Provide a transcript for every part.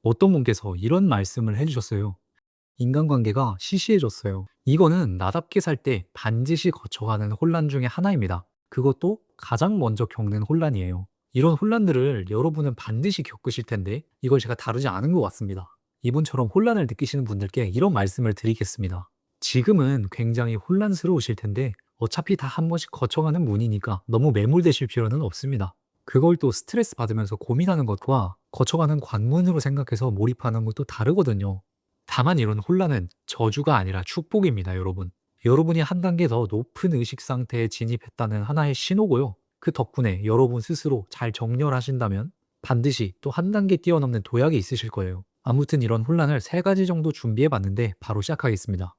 어떤 분께서 이런 말씀을 해주셨어요. 인간관계가 시시해졌어요. 이거는 나답게 살 때 반드시 거쳐가는 혼란 중에 하나입니다. 그것도 가장 먼저 겪는 혼란이에요. 이런 혼란들을 여러분은 반드시 겪으실 텐데 이걸 제가 다루지 않은 것 같습니다. 이분처럼 혼란을 느끼시는 분들께 이런 말씀을 드리겠습니다. 지금은 굉장히 혼란스러우실 텐데 어차피 다 한 번씩 거쳐가는 문이니까 너무 매몰되실 필요는 없습니다. 그걸 또 스트레스 받으면서 고민하는 것과 거쳐가는 관문으로 생각해서 몰입하는 것도 다르거든요. 다만 이런 혼란은 저주가 아니라 축복입니다, 여러분. 여러분이 한 단계 더 높은 의식 상태에 진입했다는 하나의 신호고요. 그 덕분에 여러분 스스로 잘 정렬하신다면 반드시 또 한 단계 뛰어넘는 도약이 있으실 거예요. 아무튼 이런 혼란을 세 가지 정도 준비해 봤는데 바로 시작하겠습니다.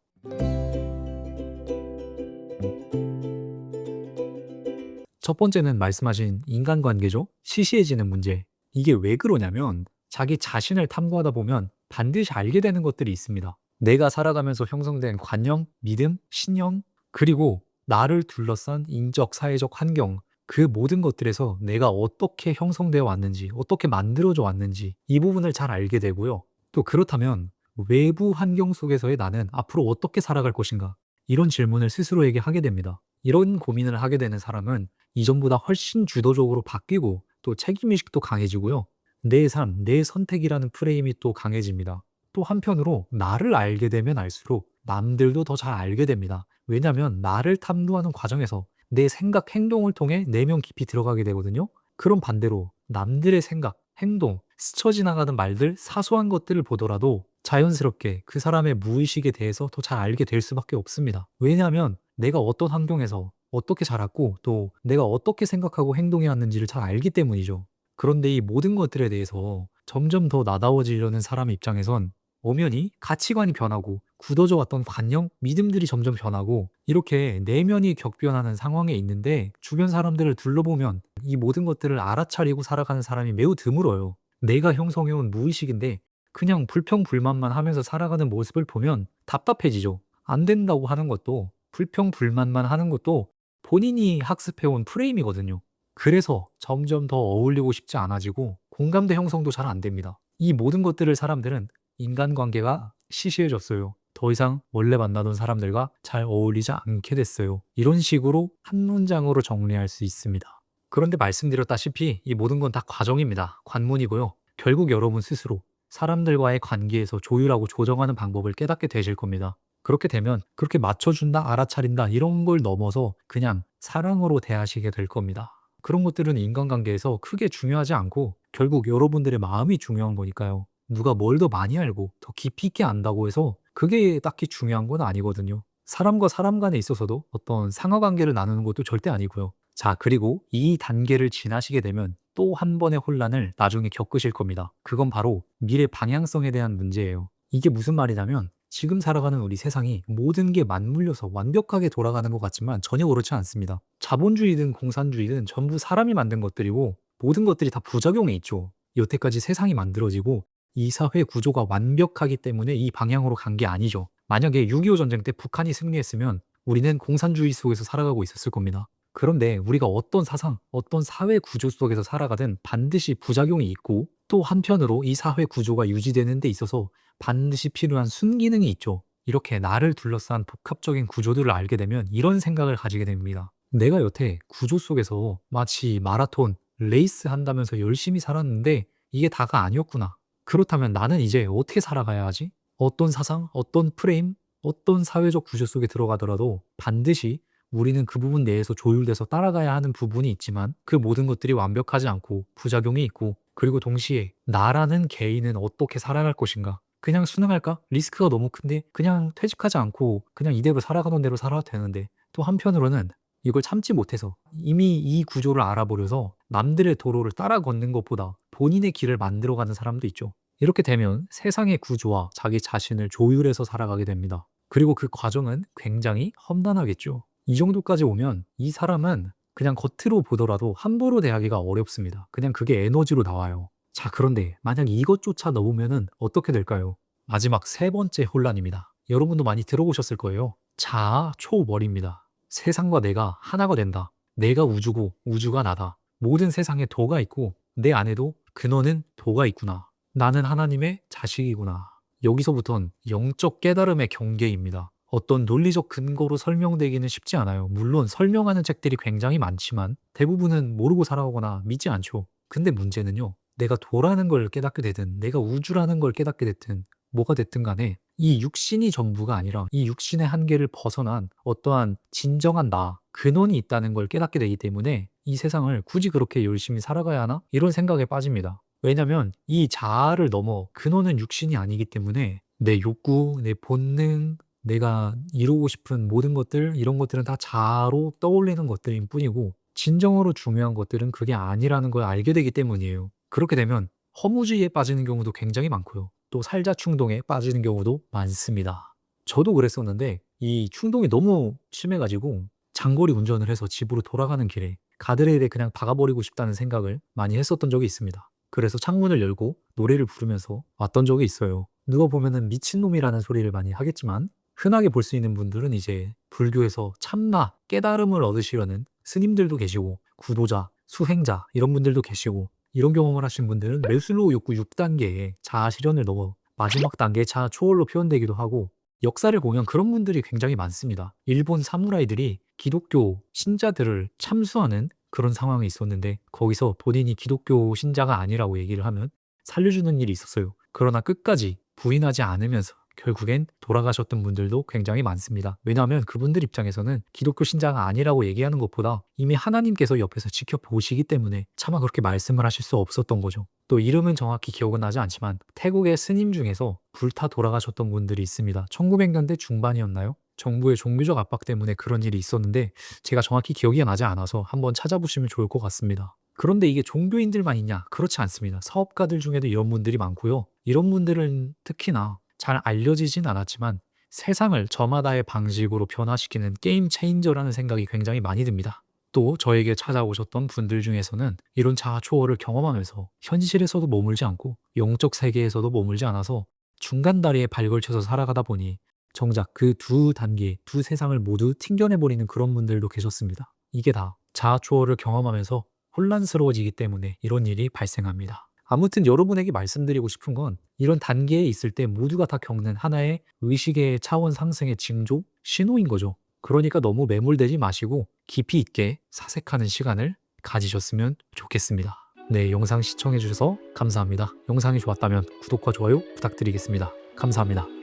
첫 번째는 말씀하신 인간관계죠. 시시해지는 문제. 이게 왜 그러냐면 자기 자신을 탐구하다 보면 반드시 알게 되는 것들이 있습니다. 내가 살아가면서 형성된 관념, 믿음, 신념, 그리고 나를 둘러싼 인적, 사회적 환경, 그 모든 것들에서 내가 어떻게 형성되어 왔는지, 어떻게 만들어져 왔는지 이 부분을 잘 알게 되고요. 또 그렇다면 외부 환경 속에서의 나는 앞으로 어떻게 살아갈 것인가? 이런 질문을 스스로에게 하게 됩니다. 이런 고민을 하게 되는 사람은 이전보다 훨씬 주도적으로 바뀌고 또 책임의식도 강해지고요. 내 삶, 내 선택이라는 프레임이 또 강해집니다. 또 한편으로 나를 알게 되면 알수록 남들도 더 잘 알게 됩니다. 왜냐하면 나를 탐구하는 과정에서 내 생각, 행동을 통해 내면 깊이 들어가게 되거든요. 그럼 반대로 남들의 생각, 행동, 스쳐 지나가는 말들, 사소한 것들을 보더라도 자연스럽게 그 사람의 무의식에 대해서 더 잘 알게 될 수밖에 없습니다. 왜냐하면 내가 어떤 환경에서 어떻게 자랐고 또 내가 어떻게 생각하고 행동해 왔는지를 잘 알기 때문이죠. 그런데 이 모든 것들에 대해서 점점 더 나다워지려는 사람 입장에선 엄연히 가치관이 변하고 굳어져 왔던 관념, 믿음들이 점점 변하고 이렇게 내면이 격변하는 상황에 있는데 주변 사람들을 둘러보면 이 모든 것들을 알아차리고 살아가는 사람이 매우 드물어요. 내가 형성해온 무의식인데 그냥 불평불만만 하면서 살아가는 모습을 보면 답답해지죠. 안 된다고 하는 것도 불평불만만 하는 것도 본인이 학습해온 프레임이거든요. 그래서 점점 더 어울리고 싶지 않아지고 공감대 형성도 잘 안 됩니다. 이 모든 것들을 사람들은 인간관계가 시시해졌어요. 더 이상 원래 만나던 사람들과 잘 어울리지 않게 됐어요. 이런 식으로 한 문장으로 정리할 수 있습니다. 그런데 말씀드렸다시피 이 모든 건 다 과정입니다. 관문이고요. 결국 여러분 스스로 사람들과의 관계에서 조율하고 조정하는 방법을 깨닫게 되실 겁니다. 그렇게 되면 그렇게 맞춰준다, 알아차린다 이런 걸 넘어서 그냥 사랑으로 대하시게 될 겁니다. 그런 것들은 인간관계에서 크게 중요하지 않고 결국 여러분들의 마음이 중요한 거니까요. 누가 뭘 더 많이 알고 더 깊이 있게 안다고 해서 그게 딱히 중요한 건 아니거든요. 사람과 사람 간에 있어서도 어떤 상하관계를 나누는 것도 절대 아니고요. 자, 그리고 이 단계를 지나시게 되면 또 한 번의 혼란을 나중에 겪으실 겁니다. 그건 바로 미래 방향성에 대한 문제예요. 이게 무슨 말이냐면 지금 살아가는 우리 세상이 모든 게 맞물려서 완벽하게 돌아가는 것 같지만 전혀 그렇지 않습니다. 자본주의든 공산주의든 전부 사람이 만든 것들이고 모든 것들이 다 부작용에 있죠. 여태까지 세상이 만들어지고 이 사회 구조가 완벽하기 때문에 이 방향으로 간 게 아니죠. 만약에 6.25 전쟁 때 북한이 승리했으면 우리는 공산주의 속에서 살아가고 있었을 겁니다. 그런데 우리가 어떤 사상, 어떤 사회 구조 속에서 살아가든 반드시 부작용이 있고 또 한편으로 이 사회 구조가 유지되는 데 있어서 반드시 필요한 순기능이 있죠. 이렇게 나를 둘러싼 복합적인 구조들을 알게 되면 이런 생각을 가지게 됩니다. 내가 여태 구조 속에서 마치 마라톤, 레이스 한다면서 열심히 살았는데 이게 다가 아니었구나. 그렇다면 나는 이제 어떻게 살아가야 하지? 어떤 사상, 어떤 프레임, 어떤 사회적 구조 속에 들어가더라도 반드시 우리는 그 부분 내에서 조율돼서 따라가야 하는 부분이 있지만 그 모든 것들이 완벽하지 않고 부작용이 있고 그리고 동시에 나라는 개인은 어떻게 살아갈 것인가? 그냥 순응할까? 리스크가 너무 큰데 그냥 퇴직하지 않고 그냥 이대로 살아가던 대로 살아도 되는데 또 한편으로는 이걸 참지 못해서 이미 이 구조를 알아버려서 남들의 도로를 따라 걷는 것보다 본인의 길을 만들어가는 사람도 있죠. 이렇게 되면 세상의 구조와 자기 자신을 조율해서 살아가게 됩니다. 그리고 그 과정은 굉장히 험난하겠죠. 이 정도까지 오면 이 사람은 그냥 겉으로 보더라도 함부로 대하기가 어렵습니다. 그냥 그게 에너지로 나와요. 자, 그런데 만약 이것조차 넘으면은 어떻게 될까요? 마지막 세 번째 혼란입니다. 여러분도 많이 들어보셨을 거예요. 자아 초월입니다. 세상과 내가 하나가 된다. 내가 우주고 우주가 나다. 모든 세상에 도가 있고 내 안에도 근원은 도가 있구나. 나는 하나님의 자식이구나. 여기서부턴 영적 깨달음의 경계입니다. 어떤 논리적 근거로 설명되기는 쉽지 않아요. 물론 설명하는 책들이 굉장히 많지만 대부분은 모르고 살아오거나 믿지 않죠. 근데 문제는요. 내가 도라는 걸 깨닫게 되든 내가 우주라는 걸 깨닫게 됐든 뭐가 됐든 간에 이 육신이 전부가 아니라 이 육신의 한계를 벗어난 어떠한 진정한 나, 근원이 있다는 걸 깨닫게 되기 때문에 이 세상을 굳이 그렇게 열심히 살아가야 하나? 이런 생각에 빠집니다. 왜냐면 이 자아를 넘어 근원은 육신이 아니기 때문에 내 욕구, 내 본능, 내가 이루고 싶은 모든 것들, 이런 것들은 다 자아로 떠올리는 것들일 뿐이고 진정으로 중요한 것들은 그게 아니라는 걸 알게 되기 때문이에요. 그렇게 되면 허무주의에 빠지는 경우도 굉장히 많고요. 또 살자 충동에 빠지는 경우도 많습니다. 저도 그랬었는데 이 충동이 너무 심해가지고 장거리 운전을 해서 집으로 돌아가는 길에 가드레일에 그냥 박아버리고 싶다는 생각을 많이 했었던 적이 있습니다. 그래서 창문을 열고 노래를 부르면서 왔던 적이 있어요. 누가 보면은 미친놈이라는 소리를 많이 하겠지만 흔하게 볼 수 있는 분들은 이제 불교에서 참나, 깨달음을 얻으시려는 스님들도 계시고 구도자, 수행자 이런 분들도 계시고 이런 경험을 하신 분들은 매슬로우 욕구 6단계의 자아 실현을 넘어 마지막 단계의 자아 초월로 표현되기도 하고 역사를 보면 그런 분들이 굉장히 많습니다. 일본 사무라이들이 기독교 신자들을 참수하는 그런 상황이 있었는데 거기서 본인이 기독교 신자가 아니라고 얘기를 하면 살려주는 일이 있었어요. 그러나 끝까지 부인하지 않으면서 결국엔 돌아가셨던 분들도 굉장히 많습니다. 왜냐하면 그분들 입장에서는 기독교 신자가 아니라고 얘기하는 것보다 이미 하나님께서 옆에서 지켜보시기 때문에 차마 그렇게 말씀을 하실 수 없었던 거죠. 또 이름은 정확히 기억은 나지 않지만 태국의 스님 중에서 불타 돌아가셨던 분들이 있습니다. 1900년대 중반이었나요? 정부의 종교적 압박 때문에 그런 일이 있었는데 제가 정확히 기억이 나지 않아서 한번 찾아보시면 좋을 것 같습니다. 그런데 이게 종교인들만 있냐? 그렇지 않습니다. 사업가들 중에도 이런 분들이 많고요. 이런 분들은 특히나 잘 알려지진 않았지만 세상을 저마다의 방식으로 변화시키는 게임 체인저라는 생각이 굉장히 많이 듭니다. 또 저에게 찾아오셨던 분들 중에서는 이런 자아 초월을 경험하면서 현실에서도 머물지 않고 영적 세계에서도 머물지 않아서 중간 다리에 발걸쳐서 살아가다 보니 정작 그 두 단계, 두 세상을 모두 튕겨내버리는 그런 분들도 계셨습니다. 이게 다 자아 초월을 경험하면서 혼란스러워지기 때문에 이런 일이 발생합니다. 아무튼 여러분에게 말씀드리고 싶은 건 이런 단계에 있을 때 모두가 다 겪는 하나의 의식의 차원 상승의 징조, 신호인 거죠. 그러니까 너무 매몰되지 마시고 깊이 있게 사색하는 시간을 가지셨으면 좋겠습니다. 네, 영상 시청해주셔서 감사합니다. 영상이 좋았다면 구독과 좋아요 부탁드리겠습니다. 감사합니다.